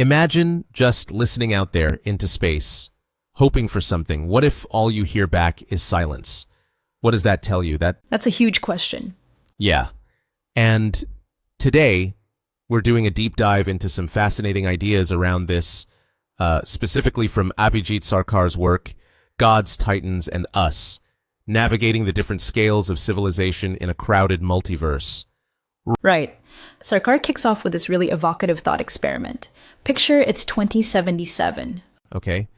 Imagine just listening out there into space, hoping for something. What if all you hear back is silence? What does that tell you? That's a huge question. Yeah. And today, we're doing a deep dive into some fascinating ideas around this, specifically from ABHIJEET Sarkar's work, Gods, Titans, and Us, navigating the different scales of civilization in a crowded multiverse. Right. Sarkar kicks off with this really evocative thought experiment. Picture it's 2077. Okay.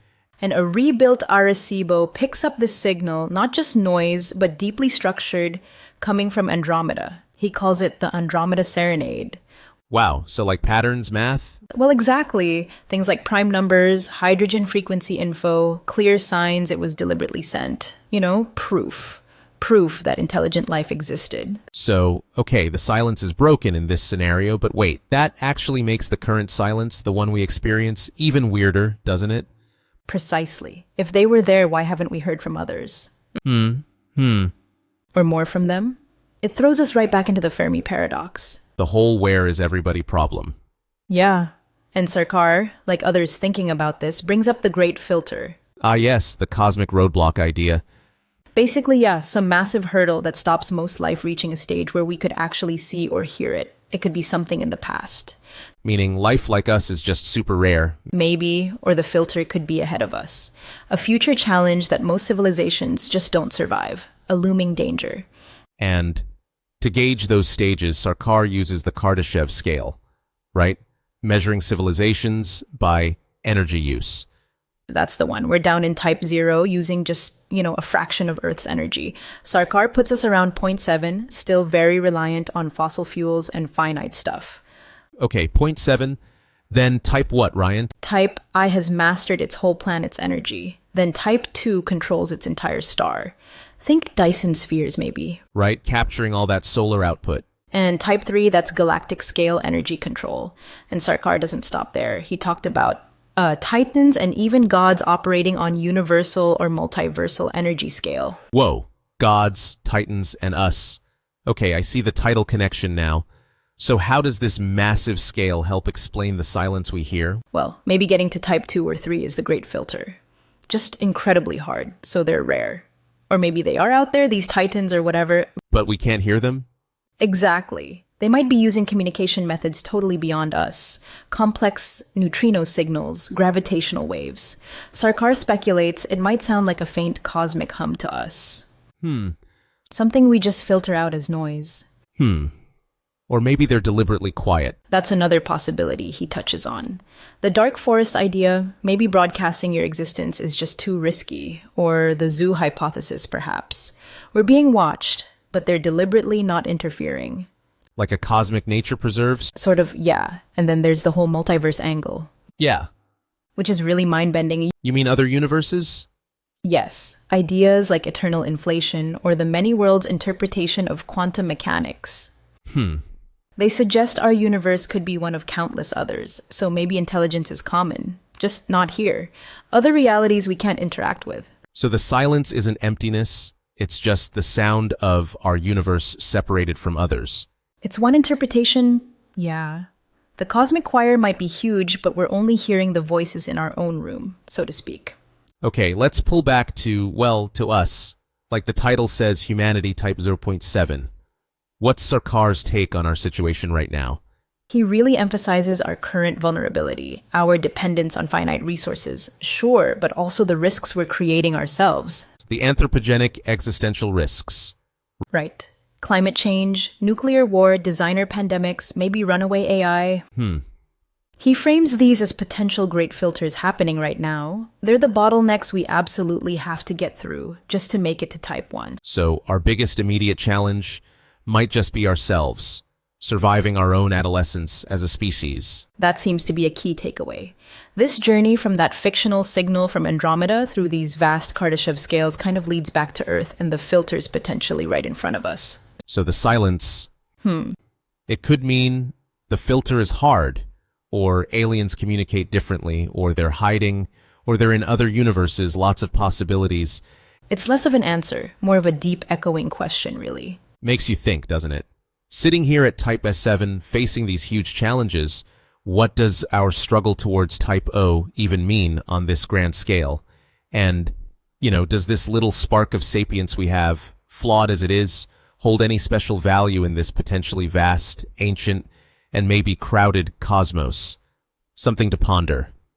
And a rebuilt Arecibo picks up this signal, not just noise, but deeply structured, coming from Andromeda. He calls it the Andromeda Serenade. Wow, so like patterns, math? Well, exactly. Things like prime numbers, hydrogen frequency info, clear signs it was deliberately sent. You know, proof. Proof that intelligent life existed. So, okay, the silence is broken in this scenario, but wait, that actually makes the current silence, the one we experience, even weirder, doesn't it? Precisely. If they were there, why haven't we heard from others? Or more from them? It throws us right back into the Fermi paradox. The whole where is everybody problem. Yeah. And Sarkar, like others thinking about this, brings up the great filter. Ah yes, the cosmic roadblock idea. Basically, yeah, some massive hurdle that stops most life reaching a stage where we could actually see or hear it. It could be something in the past. Meaning life like us is just super rare. Maybe, or the filter could be ahead of us. A future challenge that most civilizations just don't survive. A looming danger. And to gauge those stages, Sarkar uses the Kardashev scale, right? Measuring civilizations by energy use. That's the one. We're down in type 0 using just, a fraction of Earth's energy. Sarkar puts us around 0.7, still very reliant on fossil fuels and finite stuff. Okay, 0.7. Then type what, Ryan? Type I has mastered its whole planet's energy. Then type 2 controls its entire star. Think Dyson spheres, maybe. Right, capturing all that solar output. And type 3, that's galactic scale energy control. And Sarkar doesn't stop there. He talked about titans and even gods operating on universal or multiversal energy scale. Whoa, gods, titans, and us. Okay, I see the title connection now. So how does this massive scale help explain the silence we hear? Well, maybe getting to type 2 or 3 is the great filter. Just incredibly hard, so they're rare. Or maybe they are out there, these titans or whatever. But we can't hear them? Exactly. They might be using communication methods totally beyond us. Complex neutrino signals, gravitational waves. Sarkar speculates it might sound like a faint cosmic hum to us. Something we just filter out as noise. Or maybe they're deliberately quiet. That's another possibility he touches on. The dark forest idea, maybe broadcasting your existence is just too risky. Or the zoo hypothesis, perhaps. We're being watched, but they're deliberately not interfering. Like a cosmic nature preserve? Sort of, yeah. And then there's the whole multiverse angle. Yeah. Which is really mind-bending. You mean other universes? Yes. Ideas like eternal inflation or the many worlds interpretation of quantum mechanics. They suggest our universe could be one of countless others, so maybe intelligence is common, just not here. Other realities we can't interact with. So the silence isn't emptiness, it's just the sound of our universe separated from others. It's one interpretation, yeah. The cosmic choir might be huge, but we're only hearing the voices in our own room, so to speak. Okay, let's pull back to us. Like the title says, humanity type 0.7. What's Sarkar's take on our situation right now? He really emphasizes our current vulnerability, our dependence on finite resources, sure, but also the risks we're creating ourselves. The anthropogenic existential risks. Right. Climate change, nuclear war, designer pandemics, maybe runaway AI. He frames these as potential great filters happening right now. They're the bottlenecks we absolutely have to get through just to make it to type 1. So our biggest immediate challenge might just be ourselves, surviving our own adolescence as a species. That seems to be a key takeaway. This journey from that fictional signal from Andromeda through these vast Kardashev scales kind of leads back to Earth and the filters potentially right in front of us. So the silence, it could mean the filter is hard, or aliens communicate differently, or they're hiding, or they're in other universes, lots of possibilities. It's less of an answer, more of a deep echoing question, really. Makes you think, doesn't it? Sitting here at Type S7, facing these huge challenges, what does our struggle towards type O even mean on this grand scale? And, does this little spark of sapience we have, flawed as it is, hold any special value in this potentially vast, ancient, and maybe crowded cosmos? Something to ponder.